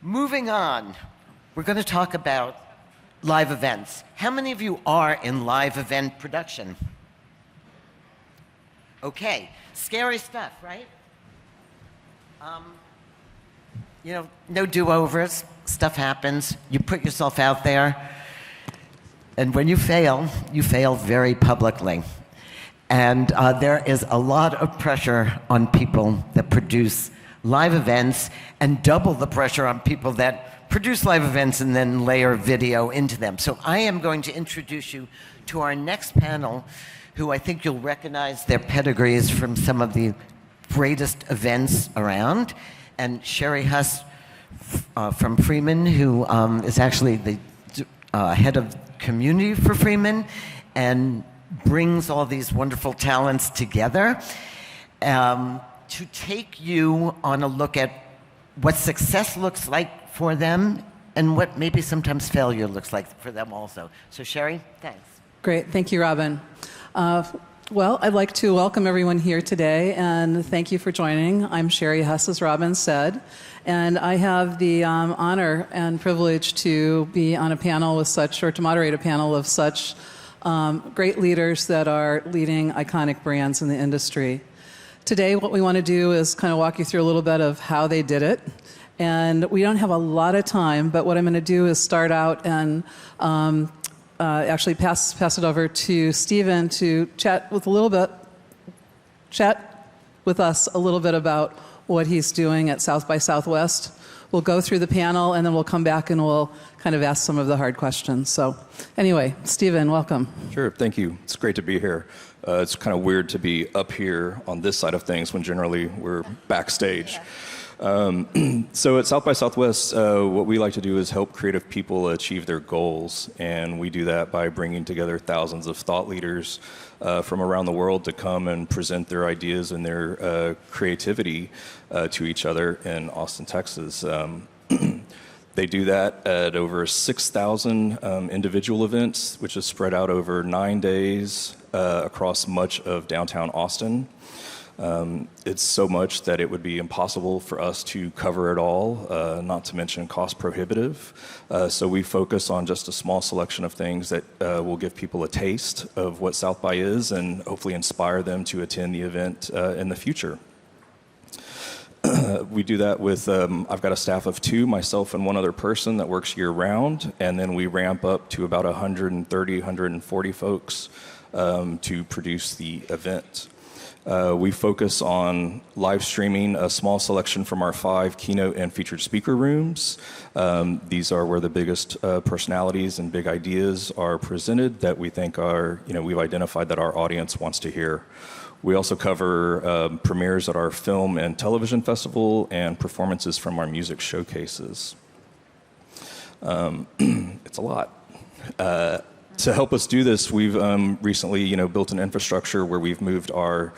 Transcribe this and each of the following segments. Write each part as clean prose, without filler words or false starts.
Moving on, we're going to talk about live events. How many of you are in live event production? Okay, scary stuff, right? You know, no do-overs, stuff happens, you put yourself out there, and when you fail very publicly. And there is a lot of pressure on people that produce live events, and double the pressure on people that produce live events and then layer video into them. So I am going to introduce you to our next panel, who I think you'll recognize their pedigrees from some of the greatest events around. And Sherry Huss from Freeman, who is actually the head of community for Freeman and brings all these wonderful talents together to take you on a look at what success looks like for them and what maybe sometimes failure looks like for them also. So Sherry, thanks. Great, thank you, Robin. Well, I'd like to welcome everyone here today and thank you for joining. I'm Sherry Huss, as Robin said, and I have the honor and privilege to be on a panel with such, or to moderate a panel of such great leaders that are leading iconic brands in the industry. Today, what we want to do is kind of walk you through a little bit of how they did it. And we don't have a lot of time, but what I'm going to do is start out and actually pass it over to Stephen to chat with us a little bit about what he's doing at South by Southwest. We'll go through the panel and then we'll come back and we'll kind of ask some of the hard questions. So anyway, Stephen, welcome. Sure, thank you. It's great to be here. It's kind of weird to be up here on this side of things when generally we're backstage. So at South by Southwest, what we like to do is help creative people achieve their goals, and we do that by bringing together thousands of thought leaders from around the world to come and present their ideas and their creativity to each other in Austin, Texas. They do that at over 6,000 individual events, which is spread out over 9 days across much of downtown Austin. It's so much that it would be impossible for us to cover it all, not to mention cost prohibitive. So we focus on just a small selection of things that will give people a taste of what South by is and hopefully inspire them to attend the event in the future. We do that with, I've got a staff of 2, myself and one other person that works year round, and then we ramp up to about 130, 140 folks to produce the event. We focus on live streaming a small selection from our 5 keynote and featured speaker rooms. These are where the biggest personalities and big ideas are presented that we think are, we've identified that our audience wants to hear. We also cover premieres at our film and television festival and performances from our music showcases. It's a lot. To help us do this, we've recently, built an infrastructure where we've moved our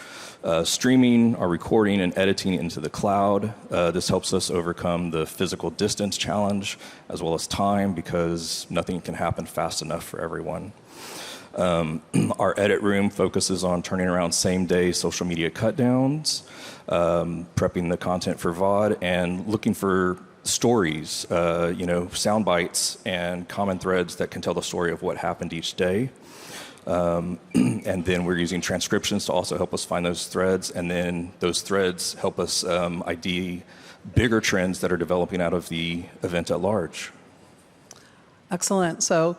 streaming, our recording, and editing into the cloud. This helps us overcome the physical distance challenge as well as time, because nothing can happen fast enough for everyone. Our edit room focuses on turning around same-day social media cutdowns, prepping the content for VOD, and looking for stories, sound bites and common threads that can tell the story of what happened each day. And then we're using transcriptions to also help us find those threads, and then those threads help us ID bigger trends that are developing out of the event at large. Excellent. So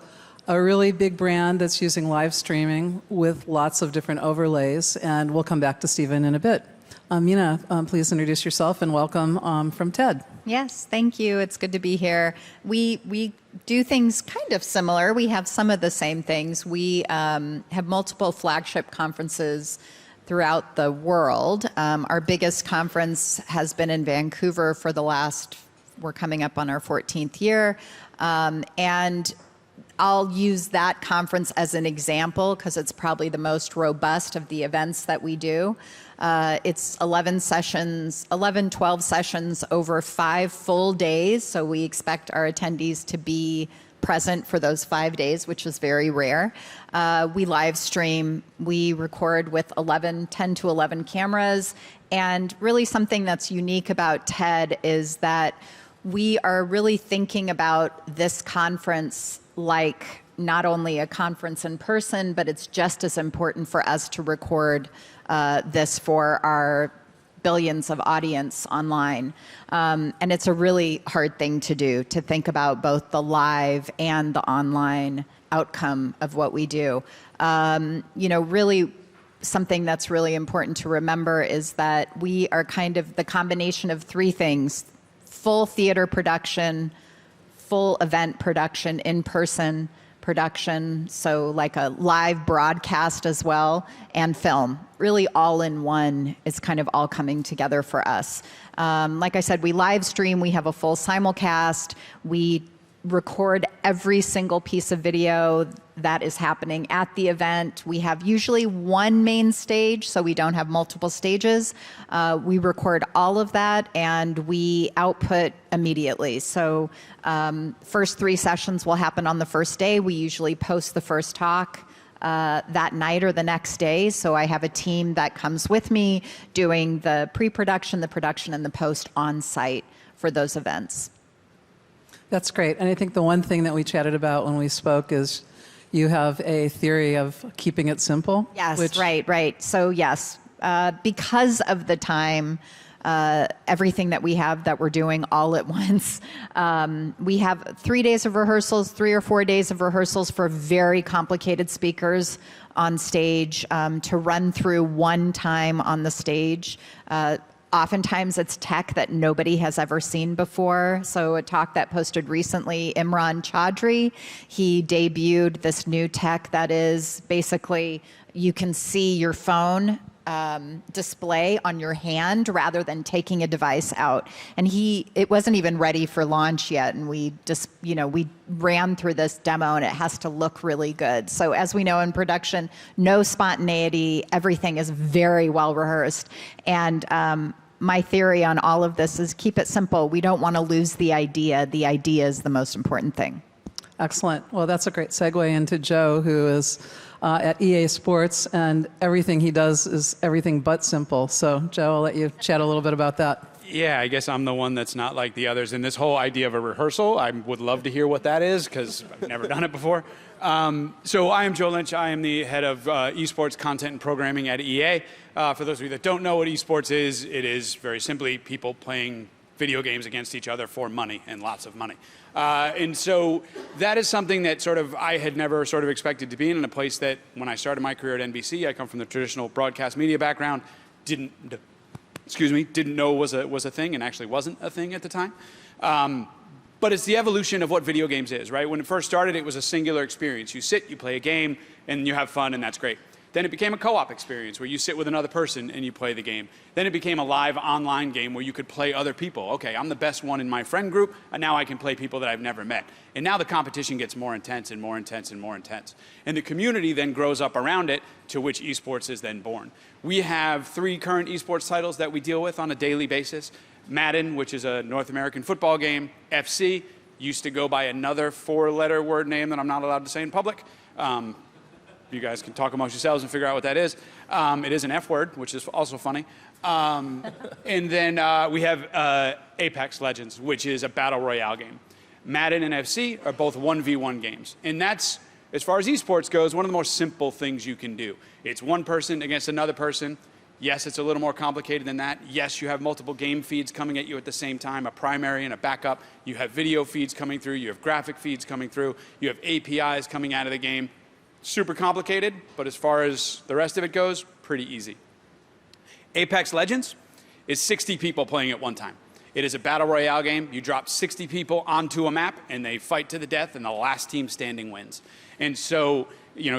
a really big brand that's using live streaming with lots of different overlays, and we'll come back to Stephen in a bit. Mina, please introduce yourself and welcome from TED. Yes, thank you. It's good to be here. We do things kind of similar. We have some of the same things. We have multiple flagship conferences throughout the world. Our biggest conference has been in Vancouver for we're coming up on our 14th year. And I'll use that conference as an example because it's probably the most robust of the events that we do. It's 12 sessions over 5 full days. So we expect our attendees to be present for those 5 days, which is very rare. We live stream, we record with 10 to 11 cameras. And really something that's unique about TED is that we are really thinking about this conference like not only a conference in person, but it's just as important for us to record this for our billions of audience online. And it's a really hard thing to do, to think about both the live and the online outcome of what we do. Really something that's really important to remember is that we are kind of the combination of three things: full theater production, full event production, in-person production, so like a live broadcast as well, and film. Really all in one is kind of all coming together for us. Like I said, we live stream, we have a full simulcast, we record every single piece of video that is happening at the event. We have usually one main stage, so we don't have multiple stages. We record all of that and we output immediately. So first 3 sessions will happen on the first day. We usually post the first talk that night or the next day. So I have a team that comes with me doing the pre-production, the production, and the post on site for those events. That's great. And I think the one thing that we chatted about when we spoke is you have a theory of keeping it simple. Yes, right. So yes, because of the time, everything that we have that we're doing all at once, we have 3 days of rehearsals, 3 or 4 days of rehearsals for very complicated speakers on stage to run through one time on the stage. Oftentimes it's tech that nobody has ever seen before. So a talk that posted recently, Imran Chaudhry, he debuted this new tech that is basically you can see your phone display on your hand rather than taking a device out. And it wasn't even ready for launch yet. And we just, we ran through this demo and it has to look really good. So as we know in production, no spontaneity, everything is very well rehearsed. And my theory on all of this is keep it simple. We don't want to lose the idea. The idea is the most important thing. Excellent. Well, that's a great segue into Joe, who is at EA Sports, and everything he does is everything but simple. So, Joe, I'll let you chat a little bit about that. Yeah, I guess I'm the one that's not like the others. And this whole idea of a rehearsal, I would love to hear what that is, because I've never done it before. So I am Joe Lynch. I am the head of esports content and programming at EA. For those of you that don't know what esports is, it is very simply people playing video games against each other for money, and lots of money. And so that is something that sort of I had never sort of expected to be in a place that when I started my career at NBC, I come from the traditional broadcast media background, didn't know was a thing, and actually wasn't a thing at the time. But it's the evolution of what video games is, right? When it first started, it was a singular experience. You sit, you play a game, and you have fun, and that's great. Then it became a co-op experience where you sit with another person and you play the game. Then it became a live online game where you could play other people. Okay, I'm the best one in my friend group, and now I can play people that I've never met. And now the competition gets more intense and more intense and more intense. And the community then grows up around it, to which esports is then born. We have 3 current esports titles that we deal with on a daily basis. Madden, which is a North American football game. FC, used to go by another 4-letter word name that I'm not allowed to say in public. You guys can talk amongst yourselves and figure out what that is. It is an F word, which is also funny. And then we have Apex Legends, which is a battle royale game. Madden and FC are both 1v1 games. And that's, as far as esports goes, one of the most simple things you can do. It's one person against another person. Yes, it's a little more complicated than that. Yes, you have multiple game feeds coming at you at the same time, a primary and a backup. You have video feeds coming through. You have graphic feeds coming through. You have APIs coming out of the game. Super complicated, but as far as the rest of it goes, pretty easy. Apex Legends is 60 people playing at one time. It is a battle royale game. You drop 60 people onto a map, and they fight to the death, and the last team standing wins. And so,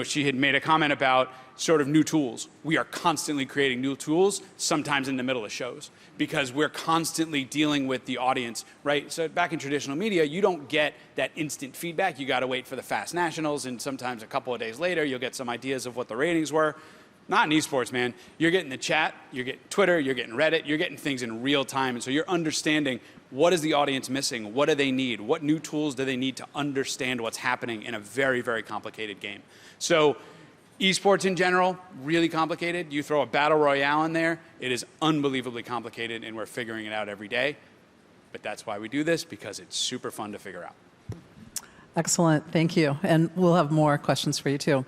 she had made a comment about sort of new tools. We are constantly creating new tools, sometimes in the middle of shows, because we're constantly dealing with the audience, right? So back in traditional media, you don't get that instant feedback. You got to wait for the fast nationals, and sometimes a couple of days later, you'll get some ideas of what the ratings were. Not in esports, man. You're getting the chat, you're getting Twitter, you're getting Reddit, you're getting things in real time. And so you're understanding, what is the audience missing? What do they need? What new tools do they need to understand what's happening in a very, very complicated game? So esports in general, really complicated. You throw a battle royale in there, it is unbelievably complicated, and we're figuring it out every day. But that's why we do this, because it's super fun to figure out. Excellent. Thank you. And we'll have more questions for you, too.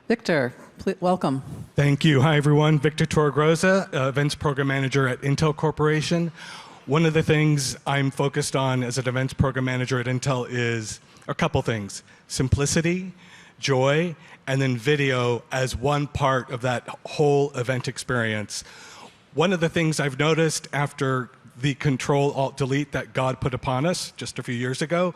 Victor, please, welcome. Thank you. Hi, everyone. Victor Torregroza, Events Program Manager at Intel Corporation. One of the things I'm focused on as an Events Program Manager at Intel is a couple things: simplicity, joy, and then video as one part of that whole event experience. One of the things I've noticed after the Control-Alt-Delete that God put upon us just a few years ago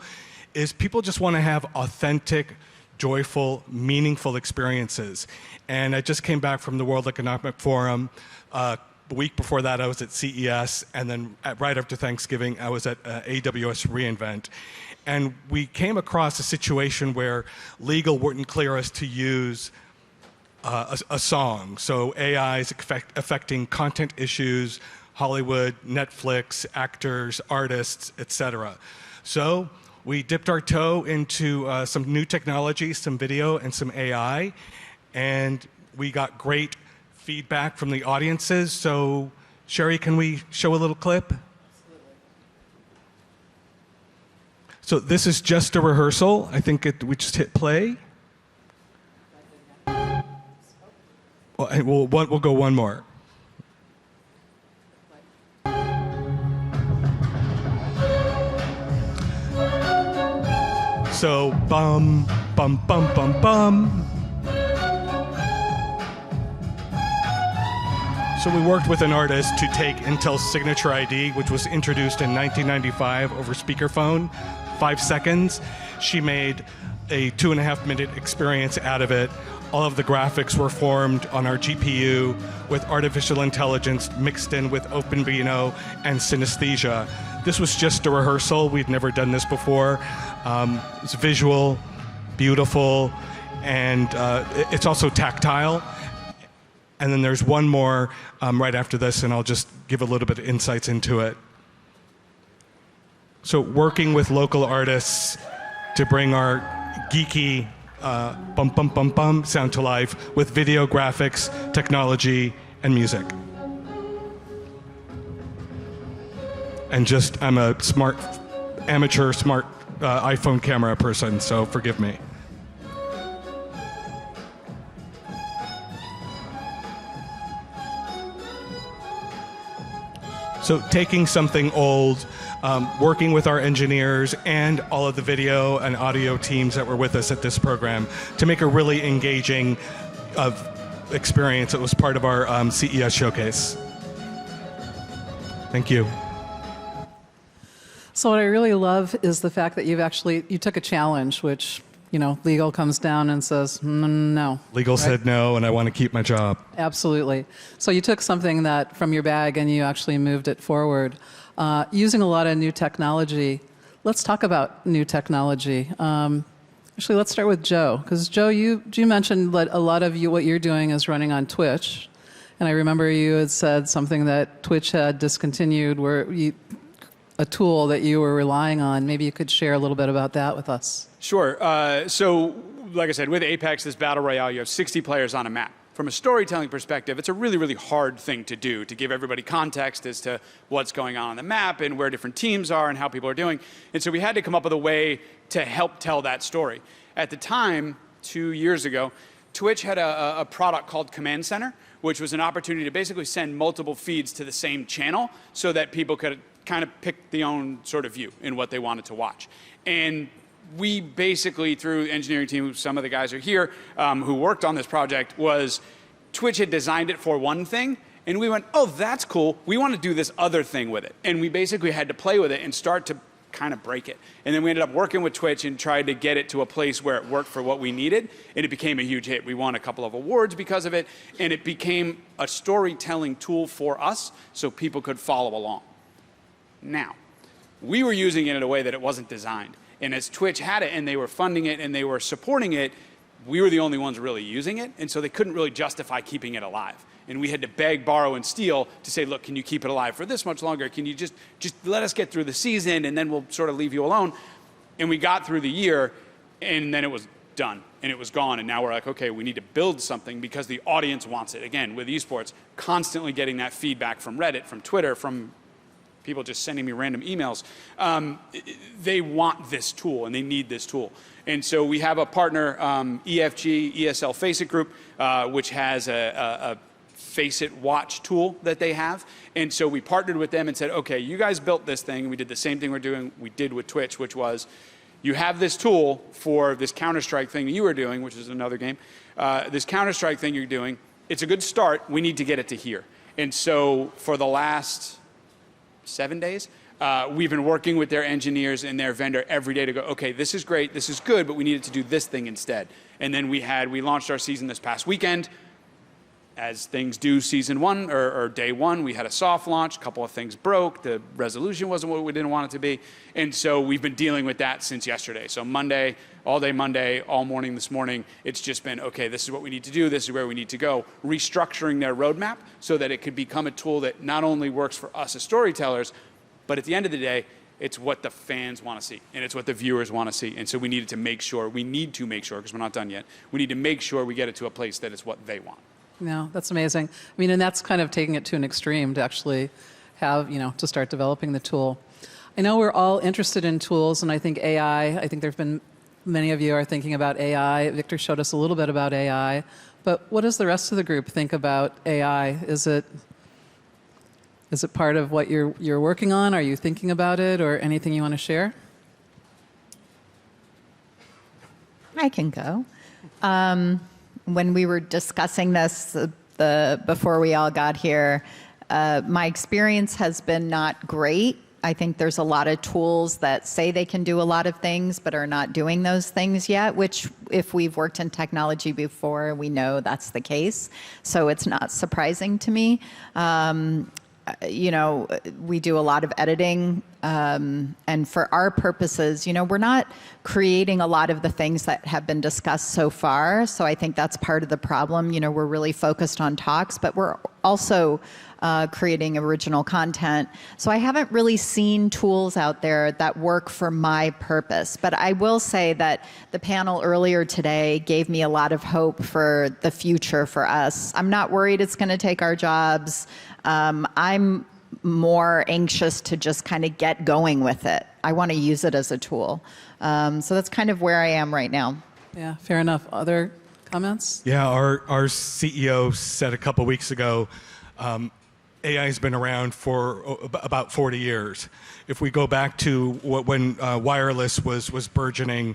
is people just want to have authentic, joyful, meaningful experiences. And I just came back from the World Economic Forum. The week before that, I was at CES, and then right after Thanksgiving, I was at AWS reInvent. And we came across a situation where legal wouldn't clear us to use a song. So AI is affecting content issues, Hollywood, Netflix, actors, artists, etc. So we dipped our toe into some new technology, some video, and some AI, and we got great feedback from the audiences. So, Sherry, can we show a little clip? So this is just a rehearsal. I think we just hit play. We'll go one more. So bum, bum, bum, bum, bum. So we worked with an artist to take Intel's Signature ID, which was introduced in 1995 over speakerphone, 5 seconds. She made a 2.5-minute experience out of it. All of the graphics were formed on our GPU with artificial intelligence mixed in with OpenVINO and synesthesia. This was just a rehearsal. We'd never done this before. It's visual, beautiful, and it's also tactile. And then there's one more right after this, and I'll just give a little bit of insights into it. So working with local artists to bring our geeky bum, bum, bum, bum sound to life with video graphics, technology, and music. And just, I'm a amateur smart iPhone camera person, so forgive me. So taking something old, working with our engineers and all of the video and audio teams that were with us at this program to make a really engaging experience that was part of our CES showcase. Thank you. So what I really love is the fact that you took a challenge, which, legal comes down and says, no. Legal said no, and I want to keep my job. Absolutely. So you took something that from your bag and you actually moved it forward. Using a lot of new technology. Let's talk about new technology. Actually, let's start with Joe, because Joe, you mentioned that a lot of what you're doing is running on Twitch. And I remember you had said something that Twitch had discontinued, a tool that you were relying on. Maybe you could share a little bit about that with us. Sure. So, like I said, with Apex, this battle royale, you have 60 players on a map. From a storytelling perspective, it's a really, really hard thing to do, to give everybody context as to what's going on the map and where different teams are and how people are doing. And so we had to come up with a way to help tell that story. At the time, 2 years ago, Twitch had a product called Command Center, which was an opportunity to basically send multiple feeds to the same channel so that people could kind of pick their own sort of view in what they wanted to watch. And we basically, through engineering team, some of the guys are here, who worked on this project, was Twitch had designed it for one thing, and we went, oh, that's cool. We want to do this other thing with it. And we basically had to play with it and start to kind of break it. And then we ended up working with Twitch and tried to get it to a place where it worked for what we needed, and it became a huge hit. We won a couple of awards because of it, and it became a storytelling tool for us so people could follow along. Now, we were using it in a way that it wasn't designed. And as Twitch had it and they were funding it and they were supporting it, we were the only ones really using it. And so they couldn't really justify keeping it alive. And we had to beg, borrow, and steal to say, look, can you keep it alive for this much longer? Can you just let us get through the season and then we'll sort of leave you alone? And we got through the year and then it was done and it was gone. And now we're like, okay, we need to build something because the audience wants it. Again, with esports, constantly getting that feedback from Reddit, from Twitter, from people just sending me random emails. They want this tool and they need this tool. And so we have a partner, EFG, ESL Faceit Group, which has a Faceit watch tool that they have. And so we partnered with them and said, okay, you guys built this thing. We did the same thing we did with Twitch, which was, you have this tool for this Counter-Strike thing you were doing, which is another game. This Counter-Strike thing you're doing, it's a good start. We need to get it to here. And so for the last 7 days, we've been working with their engineers and their vendor every day to go, okay, this is great, this is good, but we needed to do this thing instead. And then we launched our season this past weekend. As things do season one or day one, we had a soft launch, a couple of things broke, the resolution wasn't what we didn't want it to be. And so we've been dealing with that since yesterday. So Monday, all day Monday, all morning this morning, it's just been, okay, this is what we need to do, this is where we need to go. Restructuring their roadmap so that it could become a tool that not only works for us as storytellers, but at the end of the day, it's what the fans want to see, and it's what the viewers want to see. And so we need to make sure, because we're not done yet, we need to make sure we get it to a place that is what they want. No, that's amazing. I mean, and that's kind of taking it to an extreme to actually have, to start developing the tool. I know we're all interested in tools, and I think AI, I think there have been, many of you are thinking about AI. Victor showed us a little bit about AI. But what does the rest of the group think about AI? Is it part of what you're working on? Are you thinking about it, or anything you want to share? I can go. When we were discussing this before we all got here, my experience has been not great. I think there's a lot of tools that say they can do a lot of things but are not doing those things yet, which if we've worked in technology before, we know that's the case. So it's not surprising to me. We do a lot of editing, and for our purposes, we're not creating a lot of the things that have been discussed so far. So I think that's part of the problem. We're really focused on talks, but we're also creating original content. So I haven't really seen tools out there that work for my purpose. But I will say that the panel earlier today gave me a lot of hope for the future for us. I'm not worried it's going to take our jobs. I'm more anxious to just kind of get going with it. I want to use it as a tool. So that's kind of where I am right now. Yeah, fair enough. Other comments? Yeah, our CEO said a couple weeks ago, AI has been around for about 40 years. If we go back to when wireless was burgeoning,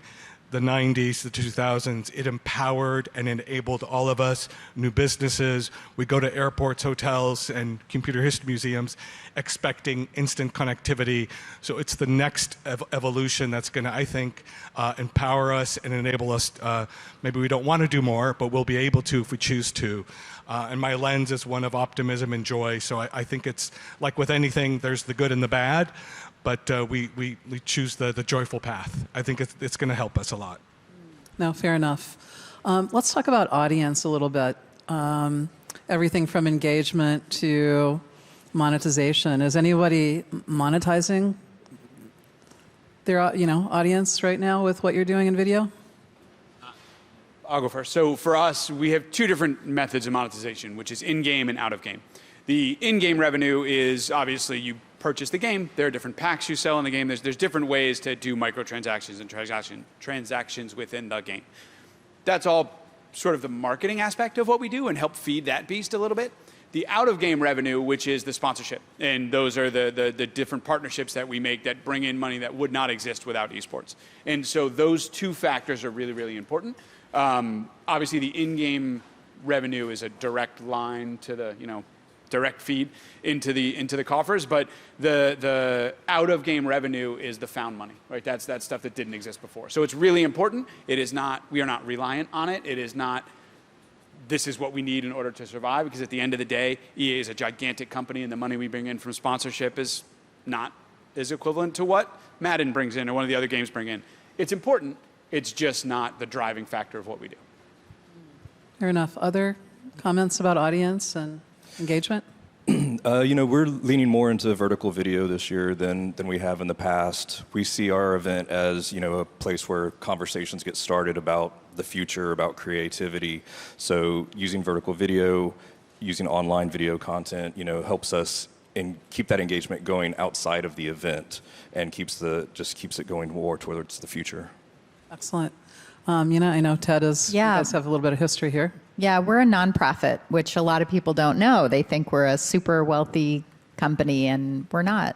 the 90s, the 2000s, it empowered and enabled all of us, new businesses. We go to airports, hotels, and computer history museums expecting instant connectivity. So it's the next evolution that's going to, I think, empower us and enable us. Maybe we don't want to do more, but we'll be able to if we choose to. And my lens is one of optimism and joy. So I think it's like with anything, there's the good and the bad. But we choose the joyful path. I think it's going to help us a lot. No, fair enough. Let's talk about audience a little bit. Everything from engagement to monetization. Is anybody monetizing their audience right now with what you're doing in video? I'll go first. So for us, we have two different methods of monetization, which is in-game and out-of-game. The in-game revenue is obviously you purchase the game. There are different packs you sell in the game. There's different ways to do microtransactions and transactions within the game. That's all sort of the marketing aspect of what we do and help feed that beast a little bit. The out-of-game revenue, which is the sponsorship, and those are the different partnerships that we make that bring in money that would not exist without esports. And so those two factors are really, really important. Obviously, the in-game revenue is a direct line to the direct feed into the coffers, but the out-of-game revenue is the found money, right? That's that stuff that didn't exist before. So it's really important. It is not, we are not reliant on it. It is not, this is what we need in order to survive, because at the end of the day, EA is a gigantic company, and the money we bring in from sponsorship is not as equivalent to what Madden brings in or one of the other games bring in. It's important. It's just not the driving factor of what we do. Fair enough. Other comments about audience and engagement? We're leaning more into vertical video this year than we have in the past. We see our event as, a place where conversations get started about the future, about creativity. So using vertical video, using online video content, helps us and keep that engagement going outside of the event, and keeps it going more towards the future. Excellent. Mina, I know Ted is. Yeah. You guys have a little bit of history here. Yeah, we're a nonprofit, which a lot of people don't know. They think we're a super wealthy company, and we're not.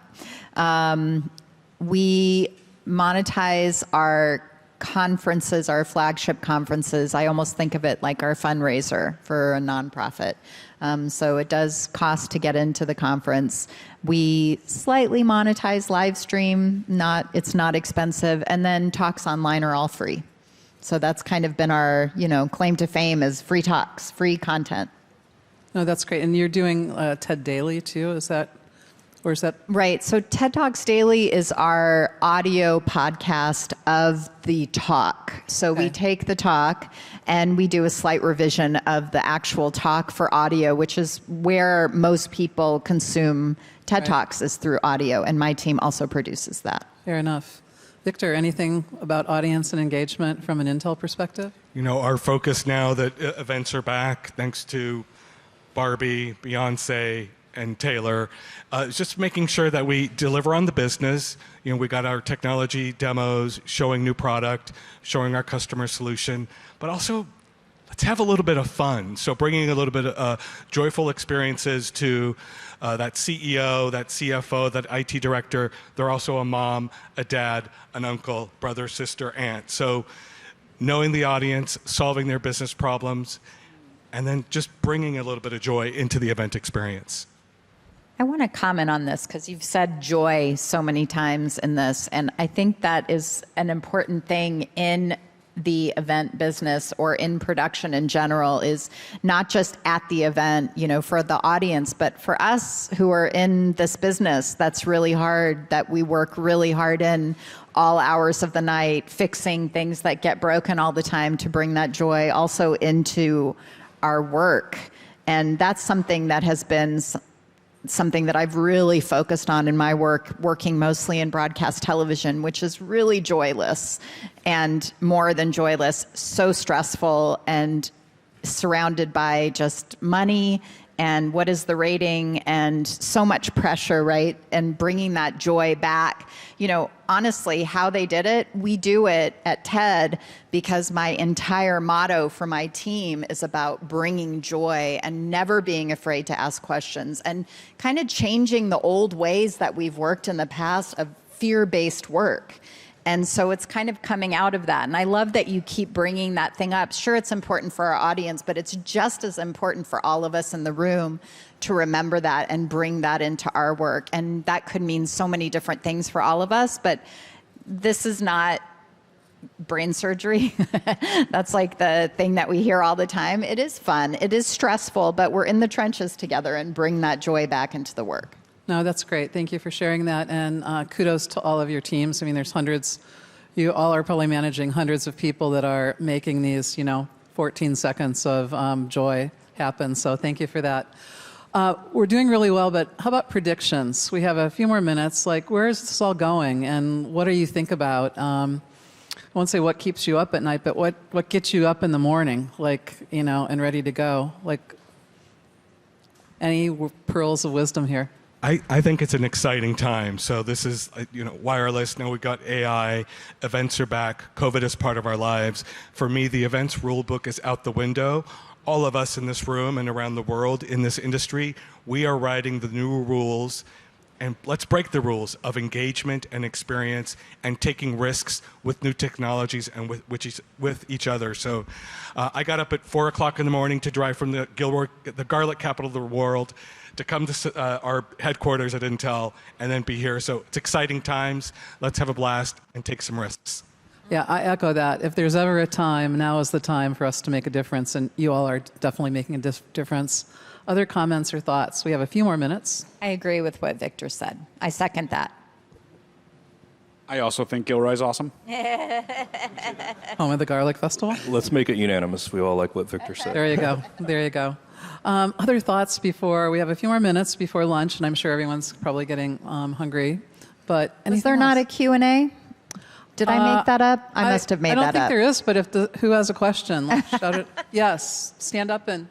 We monetize our conferences, our flagship conferences. I almost think of it like our fundraiser for a nonprofit. So it does cost to get into the conference. We slightly monetize live stream. It's not expensive. And then talks online are all free. So that's kind of been our, claim to fame is free talks, free content. No, that's great. And you're doing TED Daily too, is that? Right. So TED Talks Daily is our audio podcast of the talk. So we take the talk and we do a slight revision of the actual talk for audio, which is where most people consume TED Talks is through audio. And my team also produces that. Fair enough. Victor, anything about audience and engagement from an Intel perspective? Our focus now that events are back, thanks to Barbie, Beyonce, and Taylor, is just making sure that we deliver on the business. We got our technology demos, showing new product, showing our customer solution, but also let's have a little bit of fun. So bringing a little bit of joyful experiences to that CEO, that CFO, that IT director. They're also a mom, a dad, an uncle, brother, sister, aunt. So knowing the audience, solving their business problems, and then just bringing a little bit of joy into the event experience. I want to comment on this because you've said joy so many times in this, and I think that is an important thing in the event business or in production in general, is not just at the event, for the audience, but for us who are in this business that's really hard, that we work really hard in all hours of the night, fixing things that get broken all the time to bring that joy also into our work. And that's something that has been something that I've really focused on in my work, working mostly in broadcast television, which is really joyless and more than joyless, so stressful and surrounded by just money and what is the rating and so much pressure, right? And bringing that joy back. Honestly, how they did it, we do it at TED because my entire motto for my team is about bringing joy and never being afraid to ask questions and kind of changing the old ways that we've worked in the past of fear-based work. And so it's kind of coming out of that. And I love that you keep bringing that thing up. Sure, it's important for our audience, but it's just as important for all of us in the room to remember that and bring that into our work. And that could mean so many different things for all of us, but this is not brain surgery. That's like the thing that we hear all the time. It is fun. It is stressful, but we're in the trenches together and bring that joy back into the work. No, that's great. Thank you for sharing that. And kudos to all of your teams. I mean, there's hundreds. You all are probably managing hundreds of people that are making these, 14 seconds of joy happen. So thank you for that. We're doing really well, but how about predictions? We have a few more minutes. Like, where is this all going? And what do you think about? I won't say what keeps you up at night, but what gets you up in the morning, and ready to go? Like, any pearls of wisdom here? I think it's an exciting time. So this is, wireless. Now we got AI. Events are back. COVID is part of our lives. For me, the events rule book is out the window. All of us in this room and around the world in this industry, we are writing the new rules. And let's break the rules of engagement and experience and taking risks with new technologies and with each other. So I got up at 4 o'clock in the morning to drive from the garlic capital of the world, to come to our headquarters at Intel and then be here. So it's exciting times. Let's have a blast and take some risks. Yeah, I echo that. If there's ever a time, now is the time for us to make a difference, and you all are definitely making a difference. Other comments or thoughts? We have a few more minutes. I agree with what Victor said. I second that. I also think Gilroy's awesome. Home of the Garlic Festival? Let's make it unanimous. We all like what Victor said. There you go. There you go. Other thoughts before we have a few more minutes before lunch, and I'm sure everyone's probably getting hungry. But was there not a Q&A? Did I make that up? I must have made that up. I don't think there is, but who has a question? Let's shout it. Yes, stand up and.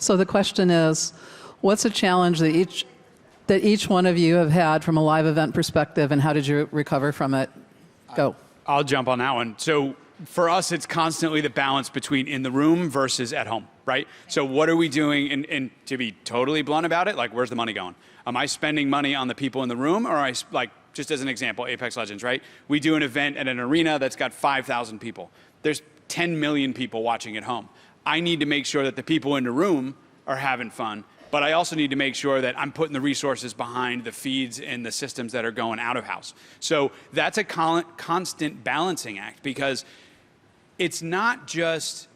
So the question is, what's a challenge that each one of you have had from a live event perspective, and how did you recover from it? Go. I'll jump on that one. So for us, it's constantly the balance between in the room versus at home, right? So what are we doing? And to be totally blunt about it, like, where's the money going? Am I spending money on the people in the room, or just as an example, Apex Legends, right? We do an event at an arena that's got 5,000 people. There's 10 million people watching at home. I need to make sure that the people in the room are having fun, but I also need to make sure that I'm putting the resources behind the feeds and the systems that are going out of house. So that's a constant balancing act, because it's not just,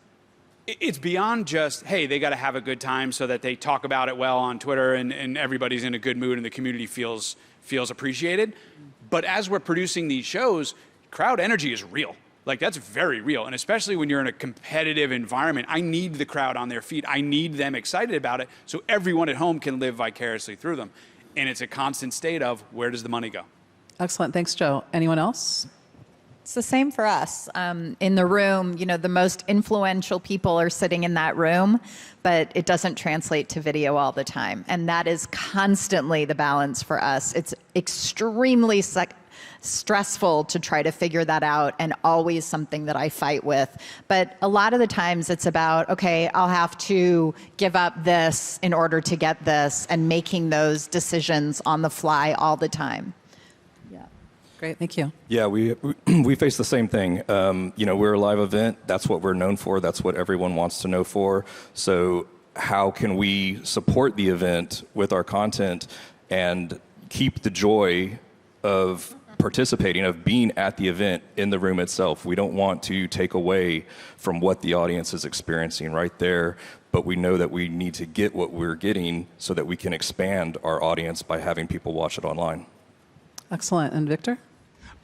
it's beyond just, hey, they got to have a good time so that they talk about it well on Twitter and everybody's in a good mood and the community feels appreciated. But as we're producing these shows, crowd energy is real. Like, that's very real. And especially when you're in a competitive environment, I need the crowd on their feet. I need them excited about it so everyone at home can live vicariously through them. And it's a constant state of, where does the money go? Excellent. Thanks, Joe. Anyone else? It's the same for us. In the room, the most influential people are sitting in that room, but it doesn't translate to video all the time. And that is constantly the balance for us. It's extremely stressful to try to figure that out, and always something that I fight with. But a lot of the times it's about, okay, I'll have to give up this in order to get this, and making those decisions on the fly all the time. Great, thank you. Yeah, we face the same thing. We're a live event. That's what we're known for. That's what everyone wants to know for. So how can we support the event with our content and keep the joy of participating, of being at the event in the room itself? We don't want to take away from what the audience is experiencing right there, but we know that we need to get what we're getting so that we can expand our audience by having people watch it online. Excellent. And Victor?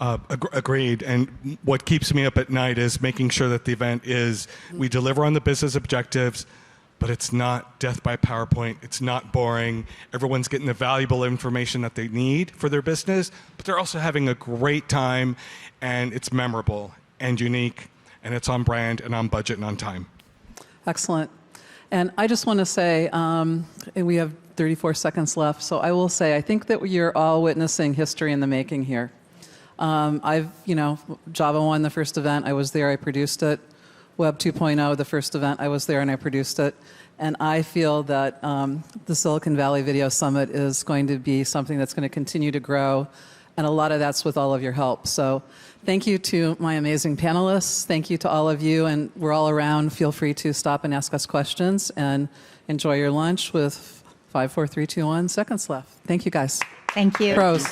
Agreed. And what keeps me up at night is making sure that the event we deliver on the business objectives, but it's not death by PowerPoint. It's not boring. Everyone's getting the valuable information that they need for their business, but they're also having a great time, and it's memorable and unique, and it's on brand and on budget and on time. Excellent. And I just want to say, we have 34 seconds left, so I will say, I think that you're all witnessing history in the making here. Java 1, the first event, I was there, I produced it. Web 2.0, the first event, I was there and I produced it. And I feel that the Silicon Valley Video Summit is going to be something that's going to continue to grow, and a lot of that's with all of your help. So thank you to my amazing panelists. Thank you to all of you, and we're all around. Feel free to stop and ask us questions, and enjoy your lunch with 5, 4, 3, 2, 1 seconds left. Thank you, guys. Thank you. Pros.